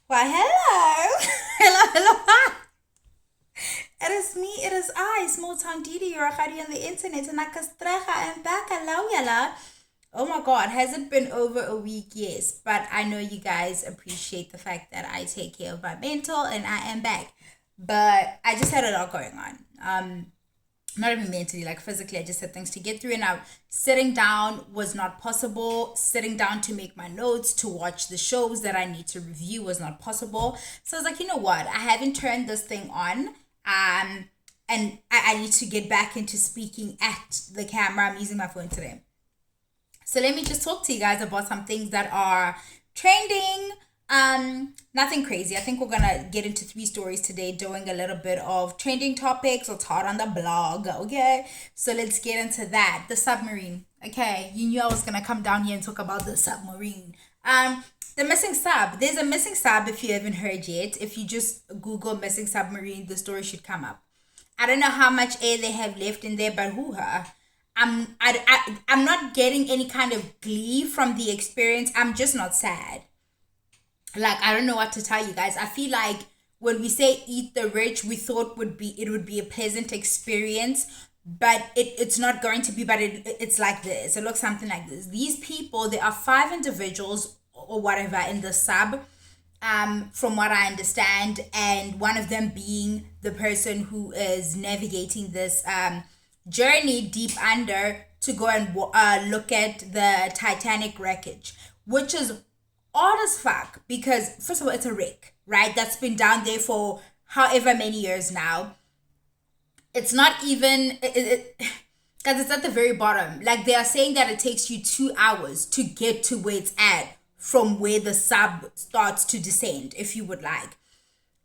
Why, hello. Hello, hello. Hi. It is me, it is I, small town Didi, your Rakari on the internet, and Nakastrecha, I'm back. Hello, yala. Oh my god, has it been over a week? Yes, but I know you guys appreciate the fact that I take care of my mental and I am back. But I just had a lot going on. Not even mentally, like physically, I just had things to get through. And now sitting down was not possible. Sitting down to make my notes, to watch the shows that I need to review was not possible. So I was like, you know what? I haven't turned this thing on. And I need to get back into speaking at the camera. I'm using my phone today. So let me just talk to you guys about some things that are trending. Nothing crazy. I think we're gonna get into three stories today, doing a little bit of trending topics or hot on the blog. Okay, so let's get into that. The submarine. Okay, you knew I was gonna come down here and talk about the submarine. The missing sub. There's a missing sub. If you haven't heard yet, if you just Google missing submarine, the story should come up. I don't know how much air they have left in there, but hoo-ha. I'm not getting any kind of glee from the experience. I'm just not sad. Like, I don't know what to tell you guys. I feel like when we say eat the rich, we thought it would be a pleasant experience, but it's not going to be. But it's like this. It looks something like this. These people, there are five individuals or whatever in the sub, from what I understand, and one of them being the person who is navigating this journey deep under to go and look at the Titanic wreckage, which is odd as fuck because first of all, it's a wreck, right? That's been down there for however many years now. It's not even because it's at the very bottom. Like they are saying that it takes you 2 hours to get to where it's at from where the sub starts to descend, if you would like.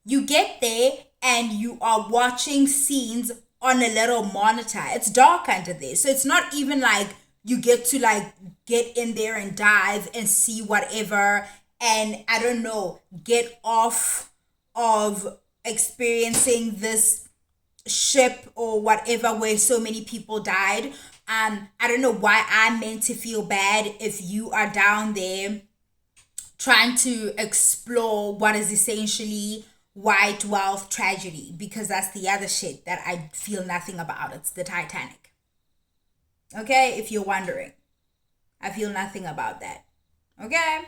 You get there and you are watching scenes on a little monitor. It's dark under there. So it's not even like you get to like get in there and dive and see whatever and I don't know, get off of experiencing this ship or whatever where so many people died. I don't know why I'm meant to feel bad if you are down there trying to explore what is essentially white wealth tragedy, because that's the other shit that I feel nothing about. It's the Titanic. Okay, if you're wondering, I feel nothing about that. Okay.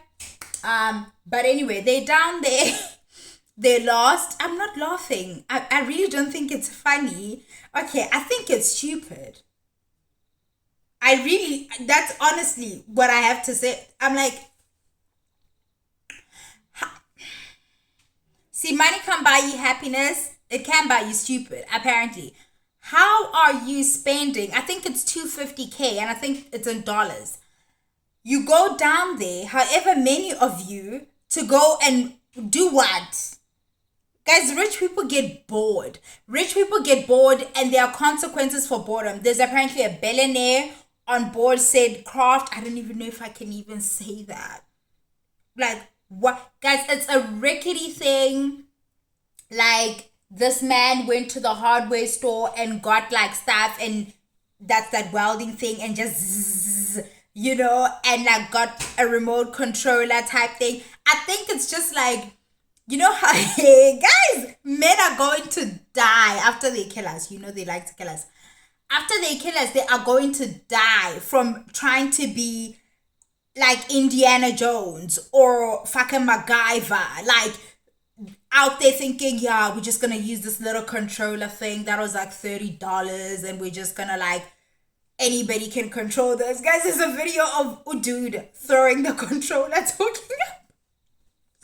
But anyway, they're down there. They lost. I'm not laughing. I really don't think it's funny. Okay, I think it's stupid. That's honestly what I have to say. I'm like, see, money can't buy you happiness. It can buy you stupid, apparently. How are you spending? I think it's 250K and I think it's in dollars. You go down there, however many of you, to go and do what? Guys, rich people get bored. Rich people get bored and there are consequences for boredom. There's apparently a billionaire on board said craft. I don't even know if I can even say that. Like, what? Guys, it's a rickety thing. Like, this man went to the hardware store and got like stuff and that's that welding thing and just zzz, and like got a remote controller type thing. I think it's just like, you know how guys, men are going to die after they kill us. They like to kill us. After they kill us, they are going to die from trying to be like Indiana Jones or fucking MacGyver. Like out there thinking, yeah, we're just gonna use this little controller thing that was like $30 and we're just gonna like anybody can control this. Guys, there's a video of a dude throwing the controller talking.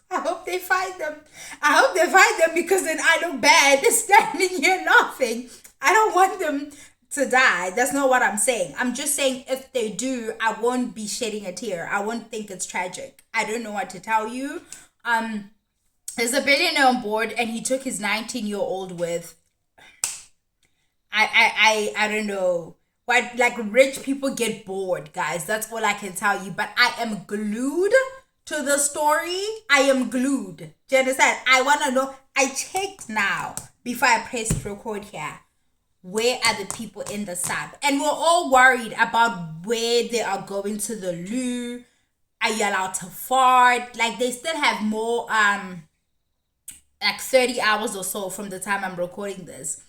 I hope they find them. I hope they find them because then I look bad standing here laughing. I don't want them to die. That's not what I'm saying. I'm just saying if they do, I won't be shedding a tear. I won't think it's tragic. I don't know what to tell you. There's a billionaire on board and he took his 19-year-old with. I don't know. Why, like, rich people get bored, guys. That's all I can tell you. But I am glued to the story. I am glued. Do you understand? I want to know. I checked now before I pressed record here. Where are the people in the sub? And we're all worried about where they are going to the loo. Are you allowed to fart? Like, they still have more like 30 hours or so from the time I'm recording this,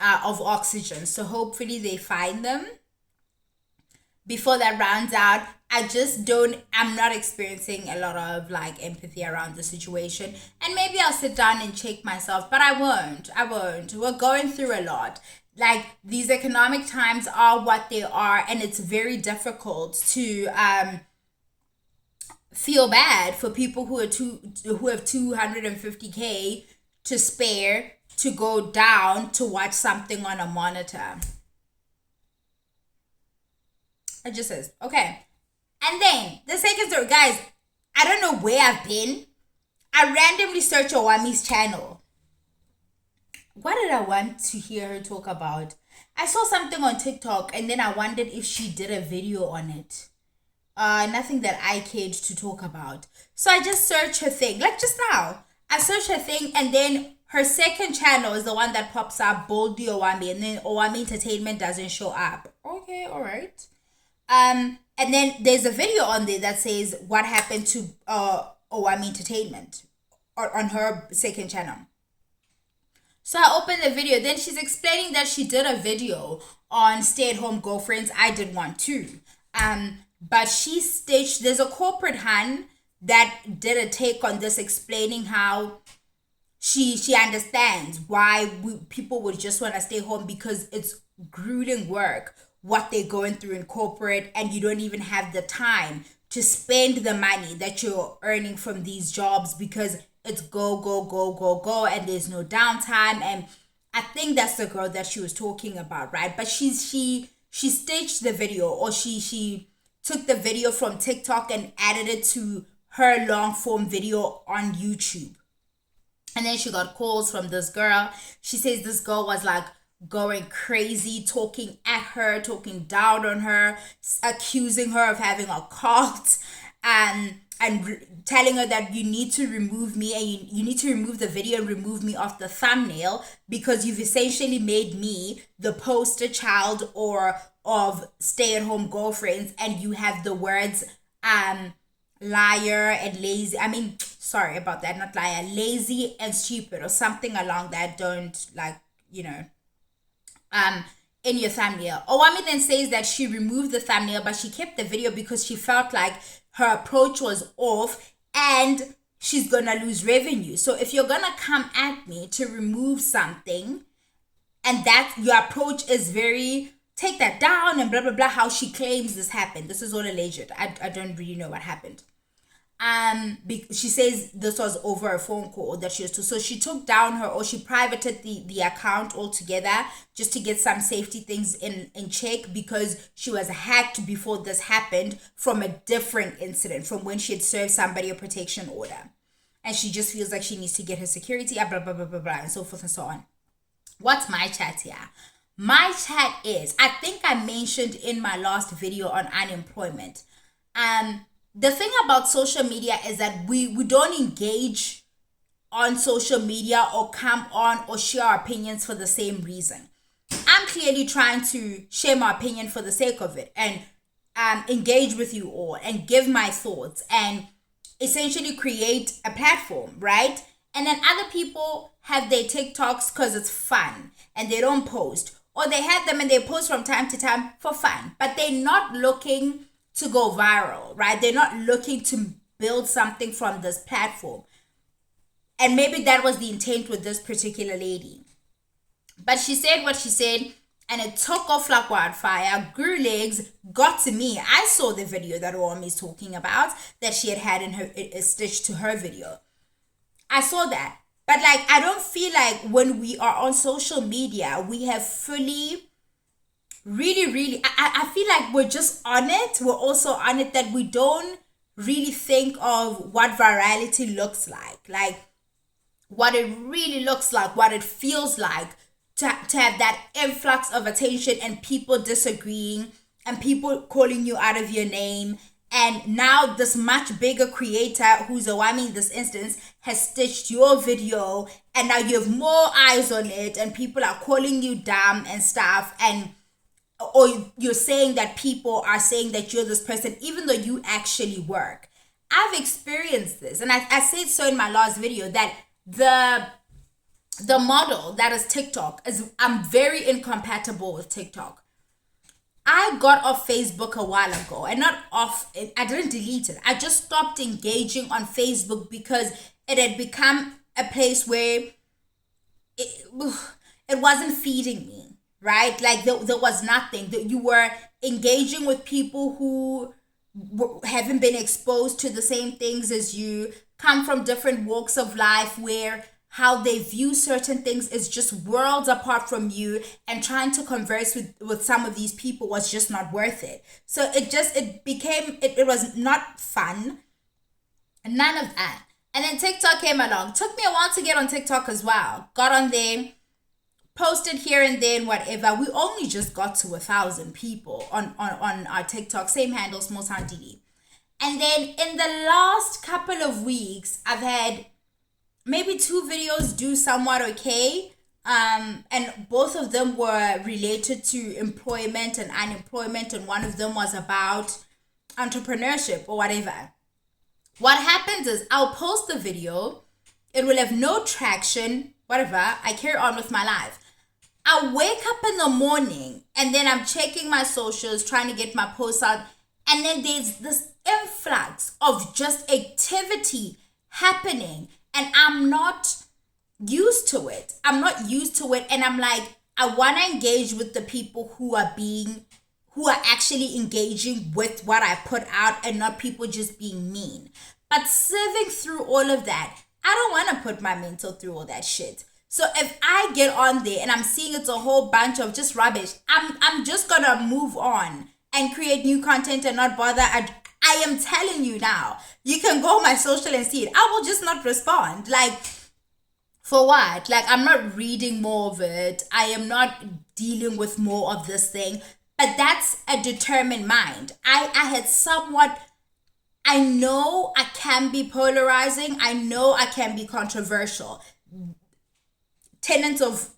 of oxygen. So hopefully they find them before that runs out. I'm not experiencing a lot of like empathy around the situation. And maybe I'll sit down and check myself, but I won't. We're going through a lot. Like, these economic times are what they are, and it's very difficult to feel bad for people who have 250K to spare to go down to watch something on a monitor. It just says, okay. And then the second story, guys, I don't know where I've been. I randomly searched Owami's channel. What did I want to hear her talk about? I saw something on TikTok, and then I wondered if she did a video on it. Nothing that I cared to talk about. So I just searched her thing, like just now. I searched her thing, and then her second channel is the one that pops up, Boldly Owami, and then Owami Entertainment doesn't show up. Okay, all right. And then there's a video on there that says what happened to Owami Entertainment on her second channel. So I opened the video. Then she's explaining that she did a video on stay-at-home girlfriends. I did one too. But she staged, there's a corporate hun that did a take on this, explaining how she understands why people would just want to stay home, because it's grueling work what they're going through in corporate, and you don't even have the time to spend the money that you're earning from these jobs, because it's go, and there's no downtime. And I think that's the girl that she was talking about, right? But she staged the video, or she took the video from TikTok and added it to her long form video on YouTube. And then she got calls from this girl. She says this girl was like going crazy, talking at her, talking down on her, accusing her of having a cult, and telling her that you need to remove me, and you need to remove the video and remove me off the thumbnail, because you've essentially made me the poster child or of stay-at-home girlfriends, and you have the words liar and lazy. I mean, sorry about that, not liar, lazy and stupid, or something along that. Don't, like, you know, in your thumbnail. Owami then says that she removed the thumbnail, but she kept the video because she felt like her approach was off and she's gonna lose revenue. So if you're gonna come at me to remove something, and that your approach is very, take that down and blah blah blah, how she claims this happened. This is all alleged. I don't really know what happened. She says this was over a phone call that she was to. So she took down she privated the account altogether, just to get some safety things in check, because she was hacked before this happened from a different incident, from when she had served somebody a protection order. And she just feels like she needs to get her security, blah, blah, blah, blah, blah, and so forth and so on. What's my chat here? My chat is, I think I mentioned in my last video on unemployment, the thing about social media is that we don't engage on social media or come on or share our opinions for the same reason. I'm clearly trying to share my opinion for the sake of it, and engage with you all and give my thoughts and essentially create a platform, right? And then other people have their TikToks because it's fun and they don't post, or they have them and they post from time to time for fun, but they're not looking to go viral, right? They're not looking to build something from this platform. And maybe that was the intent with this particular lady. But she said what she said, and it took off like wildfire, grew legs, got to me. I saw the video that Owami is talking about, that she had in her stitched to her video. I saw that. But like, I don't feel like when we are on social media, we have fully really, I feel like we're just on it. We're also on it that we don't really think of what virality looks like what it really looks like, what it feels like to have that influx of attention and people disagreeing and people calling you out of your name. And now this much bigger creator, who's Owami in this instance, has stitched your video, and now you have more eyes on it, and people are calling you dumb and stuff, or you're saying that people are saying that you're this person, even though you actually work. I've experienced this, and I said so in my last video, that the model that is TikTok is, I'm very incompatible with TikTok. I got off Facebook a while ago, and not off, I didn't delete it. I just stopped engaging on Facebook because it had become a place where it wasn't feeding me, right? Like there was nothing. That you were engaging with people who haven't been exposed to the same things as you, come from different walks of life, where how they view certain things is just worlds apart from you, and trying to converse with some of these people was just not worth it. So it was not fun, none of that. And then TikTok came along. Took me a while to get on TikTok as well. Got on there, posted here and there and whatever. We only just got to 1,000 people on our TikTok, same handle, Small Town Didi. And then in the last couple of weeks, I've had maybe 2 videos do somewhat okay. And both of them were related to employment and unemployment, and one of them was about entrepreneurship or whatever. What happens is I'll post the video, it will have no traction, whatever, I carry on with my life. I wake up in the morning and then I'm checking my socials, trying to get my posts out, and then there's this influx of just activity happening, and I'm not used to it. And I'm like, I want to engage with the people who are actually engaging with what I put out, and not people just being mean. But sieving through all of that, I don't want to put my mental through all that shit. So if I get on there and I'm seeing it's a whole bunch of just rubbish, I'm just gonna move on and create new content and not bother. I am telling you now, you can go on my social and see it. I will just not respond. Like, for what? Like, I'm not reading more of it. I am not dealing with more of this thing. But that's a determined mind. I had somewhat, I know I can be polarizing. I know I can be controversial. Tenets of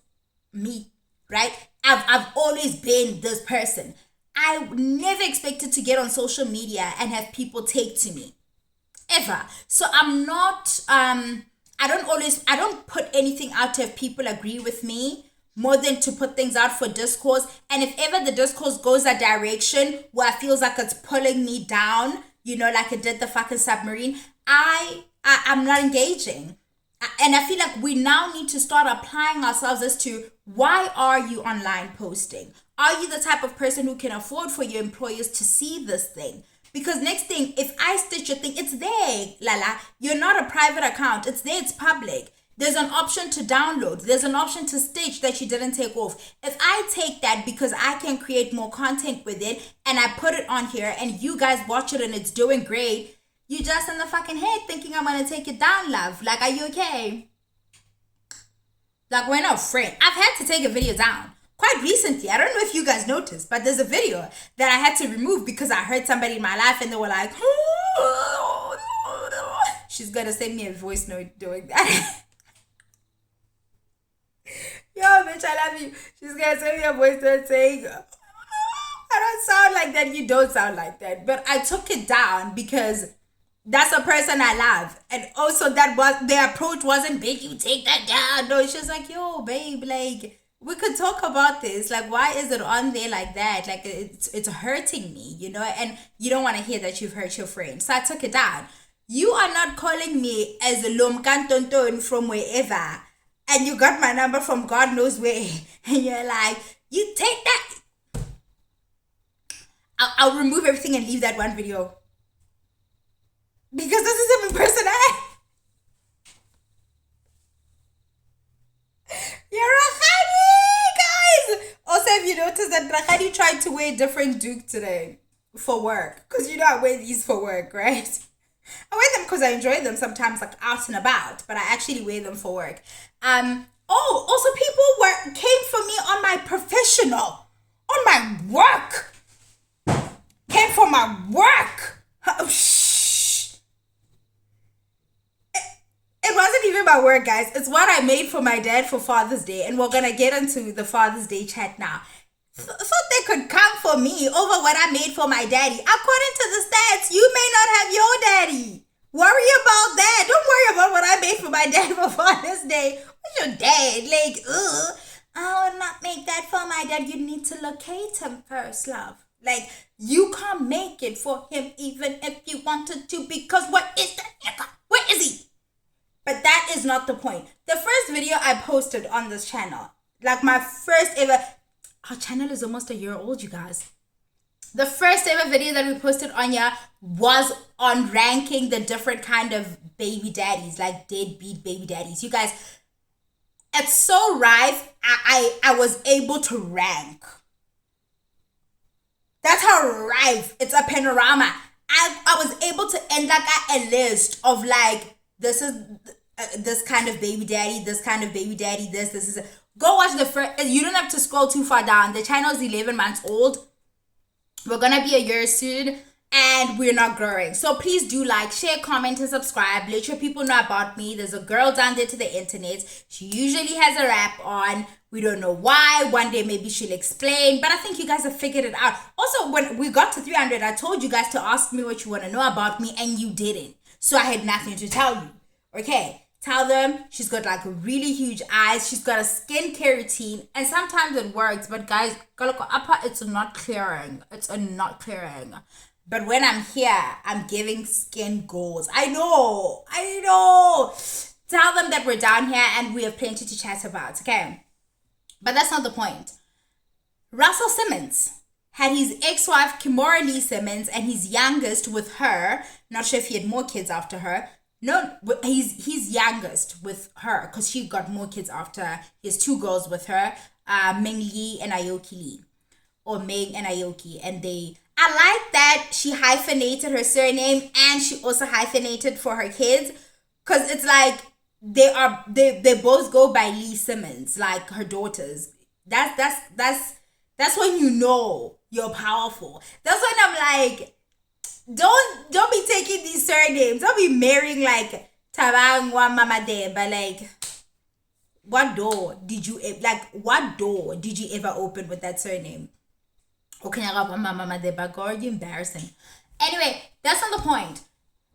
me, right? I've always been this person. I never expected to get on social media and have people take to me, ever. So I'm not, I don't put anything out to have people agree with me more than to put things out for discourse. And if ever the discourse goes a direction where it feels like it's pulling me down, like it did the fucking Submarine, I'm not engaging. And I feel like we now need to start applying ourselves as to, why are you online posting? Are you the type of person who can afford for your employers to see this thing? Because next thing, if I stitch your thing, it's there, Lala. You're not a private account. It's there, it's public. There's an option to download. There's an option to stitch that you didn't take off. If I take that because I can create more content with it, and I put it on here and you guys watch it and it's doing great, you just in the fucking head thinking I'm gonna take it down, love. Like, are you okay? Like, we're not friends. I've had to take a video down quite recently. I don't know if you guys noticed, but there's a video that I had to remove because I heard somebody in my life and they were like, she's gonna send me a voice note doing that. Yo, bitch, I love you. She's gonna send me a voice note saying, I don't sound like that. You don't sound like that. But I took it down because that's a person I love. And also their approach wasn't, big, you take that down. No, she was like, yo, babe, like, we could talk about this. Like, why is it on there like that? Like, it's hurting me, and you don't want to hear that you've hurt your friend. So I took it down. You are not calling me as Lomkantonton from wherever, and you got my number from God knows where, and you're like, you take that. I'll remove everything and leave that one video. Because this is a person I am. You're Rakhani, guys. Also, if you notice that Rakhani tried to wear a different duke today for work. Because I wear these for work, right? I wear them because I enjoy them sometimes, like out and about. But I actually wear them for work. Also people came for me on my professional, on my work. Came for my work. Oh, It wasn't even my work, guys. It's what I made for my dad for Father's Day. And we're going to get into the Father's Day chat now. So they could come for me over what I made for my daddy. According to the stats, you may not have your daddy. Worry about that. Don't worry about what I made for my dad for Father's Day. What's your dad? Like, ugh. I would not make that for my dad. You need to locate him first, love. Like, you can't make it for him even if you wanted to, because what is that nigga? Where is he? But that is not the point. The first video I posted on this channel, like my first ever, our channel is almost a year old, you guys. The first ever video that we posted on here was on ranking the different kind of baby daddies, like deadbeat baby daddies. You guys, it's so rife, I was able to rank. That's how rife, it's a panorama. I was able to end like a list of like, this is this kind of baby daddy, this kind of baby daddy, this is go watch the first. You don't have to scroll too far down. The channel is 11 months old. We're gonna be a year soon, and we're not growing. So please do like, share, comment, and subscribe. Let your people know about me. There's a girl down there to the internet. She usually has a rap on. We don't know why. One day maybe she'll explain, but I think you guys have figured it out. Also, when we got to 300, I told you guys to ask me what you want to know about me, and you didn't. So I had nothing to tell you. Okay, tell them she's got like really huge eyes. She's got a skincare routine, and sometimes it works. But guys, it's not clearing. It's not clearing. But when I'm here, I'm giving skin goals. I know. Tell them that we're down here and we have plenty to chat about. Okay, but that's not the point. Russell Simmons had his ex-wife Kimora Lee Simmons and his youngest with her. Not sure if he had more kids after her. No, he's youngest with her because she got more kids after her. He has 2 girls with her, Meng Lee and Aoki Lee, or Meg and Aoki. And I like that she hyphenated her surname and she also hyphenated for her kids, because it's like they both go by Lee Simmons, like her daughters. That's when you know you're powerful. That's when I'm like, don't be taking these surnames. Don't be marrying like Tabang wa Mama De, but like, what door did you ever open with that surname? Okay, Mama De, but God, you're embarrassing. Anyway, that's not the point.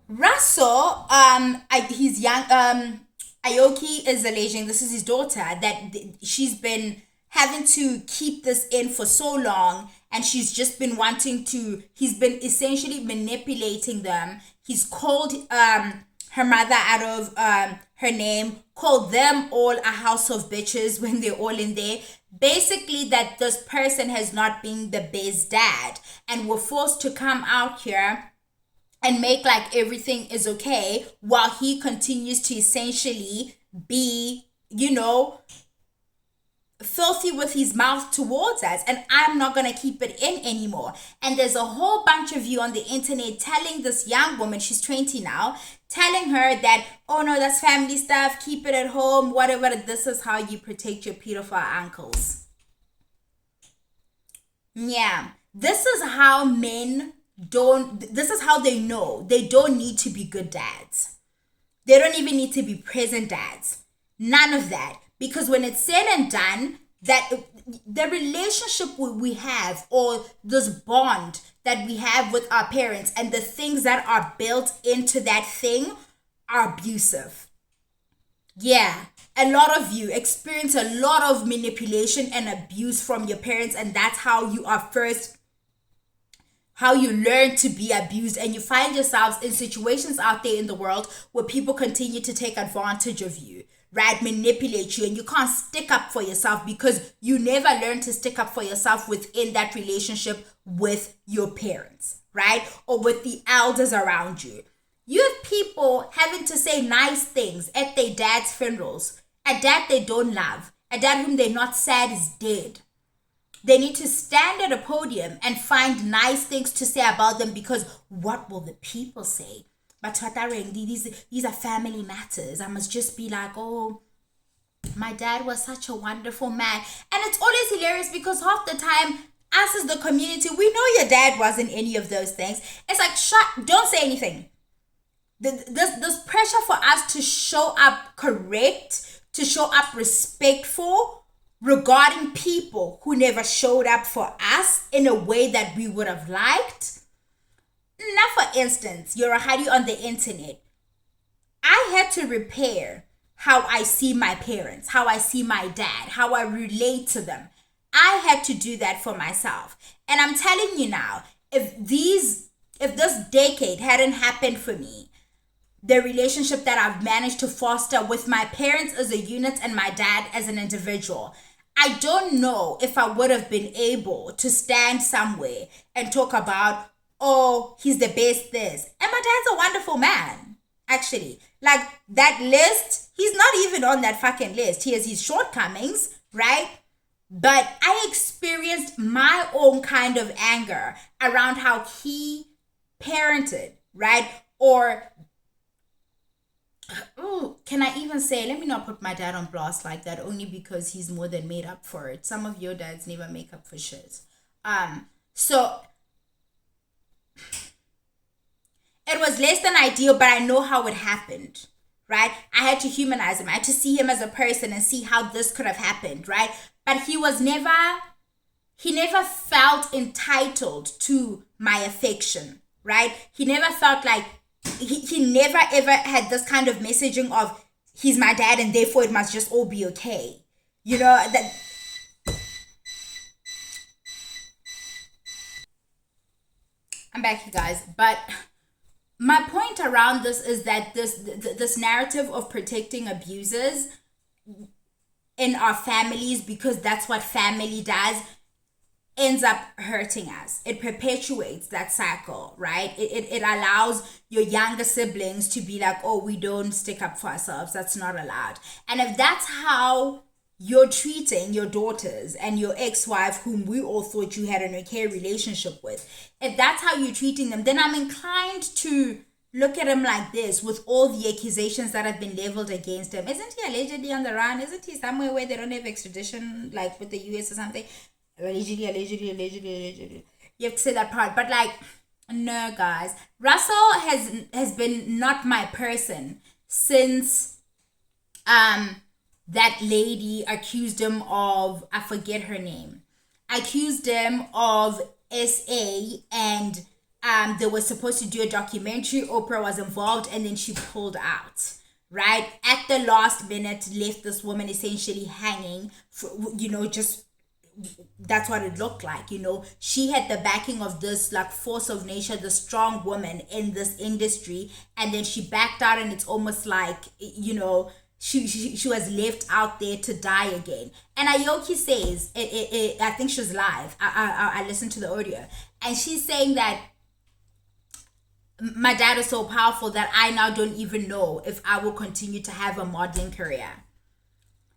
Russell, he's young. Aoki is alleging, this is his daughter, that she's been having to keep this in for so long, and she's just been he's been essentially manipulating them. He's called her mother out of her name, called them all a house of bitches when they're all in there. Basically, that this person has not been the best dad, and we're forced to come out here and make like everything is okay while he continues to essentially be, filthy with his mouth towards us, and I'm not gonna keep it in anymore. And there's a whole bunch of you on the internet telling this young woman, she's 20 now, telling her that, oh no, that's family stuff, keep it at home, whatever. This is how you protect your pedophile uncles. Yeah, this is how they know they don't need to be good dads. They don't even need to be present dads. None of that. Because when it's said and done, that the relationship we have, or this bond that we have with our parents, and the things that are built into that thing are abusive. Yeah, a lot of you experience a lot of manipulation and abuse from your parents, and that's how you learn to be abused, and you find yourselves in situations out there in the world where people continue to take advantage of you. Right, manipulate you, and you can't stick up for yourself because you never learn to stick up for yourself within that relationship with your parents, right? Or with the elders around you. You have people having to say nice things at their dad's funerals, a dad they don't love, a dad whom they're not sad is dead. They need to stand at a podium and find nice things to say about them, because what will the people say? But these are family matters. I must just be like, oh, my dad was such a wonderful man. And it's always hilarious because half the time, us as the community, we know your dad wasn't any of those things. It's like, don't say anything. This pressure for us to show up correct, to show up respectful regarding people who never showed up for us in a way that we would have liked. Now, for instance, you're a Hadi on the internet. I had to repair how I see my parents, how I see my dad, how I relate to them. I had to do that for myself. And I'm telling you now, if this decade hadn't happened for me, the relationship that I've managed to foster with my parents as a unit and my dad as an individual, I don't know if I would have been able to stand somewhere and talk about, oh, he's the best this. And my dad's a wonderful man, actually. Like, that list, he's not even on that fucking list. He has his shortcomings, right? But I experienced my own kind of anger around how he parented, right? Or, can I even say, let me not put my dad on blast like that, only because he's more than made up for it. Some of your dads never make up for shit. So it was less than ideal, but I know how it happened, right? I had to humanize him. I had to see him as a person and see how this could have happened, right? But he never felt entitled to my affection, right? He never felt like, he never ever had this kind of messaging of, he's my dad and therefore it must just all be okay. You know, that. I'm back, you guys. But my point around this is that this narrative of protecting abusers in our families, because that's what family does, ends up hurting us. It perpetuates that cycle, right? It allows your younger siblings to be like, oh, we don't stick up for ourselves. That's not allowed. And if that's how you're treating your daughters and your ex-wife, whom we all thought you had an okay relationship with, if that's how you're treating them, then I'm inclined to look at him like this, with all the accusations that have been leveled against him. Isn't he allegedly on the run? Isn't he somewhere where they don't have extradition, like with the US or something? Allegedly. You have to say that part. But like, no, guys. Russell has been not my person since that lady accused him of, I forget her name, accused him of SA, and they were supposed to do a documentary. Oprah was involved, and then she pulled out, right? At the last minute, left this woman essentially hanging, for, just, that's what it looked like. She had the backing of this like force of nature, the strong woman in this industry, and then she backed out, and it's almost like, she was left out there to die again. And Aoki says, I think she was live, I listened to the audio, and she's saying that my dad is so powerful that I now don't even know if I will continue to have a modeling career.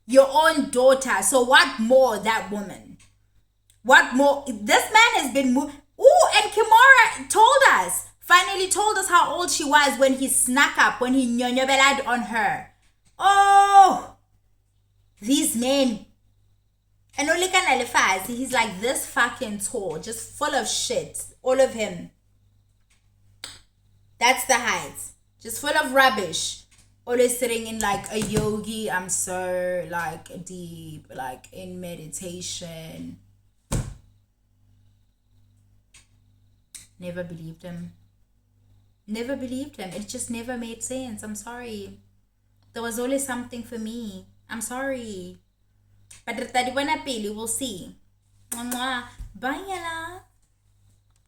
Your own daughter. So what more, that woman? What more? This man has been Ooh, and Kimora finally told us how old she was when he snuck up, when he nyonyobelad on her. Oh, these men. And Olikan Alifaz, he's like this fucking tall, just full of shit. All of him. That's the heights. Just full of rubbish. Always sitting in like a yogi. I'm so like deep, like in meditation. Never believed him. It just never made sense. I'm sorry. There was always something for me. I'm sorry. But we'll see. Bye, yala.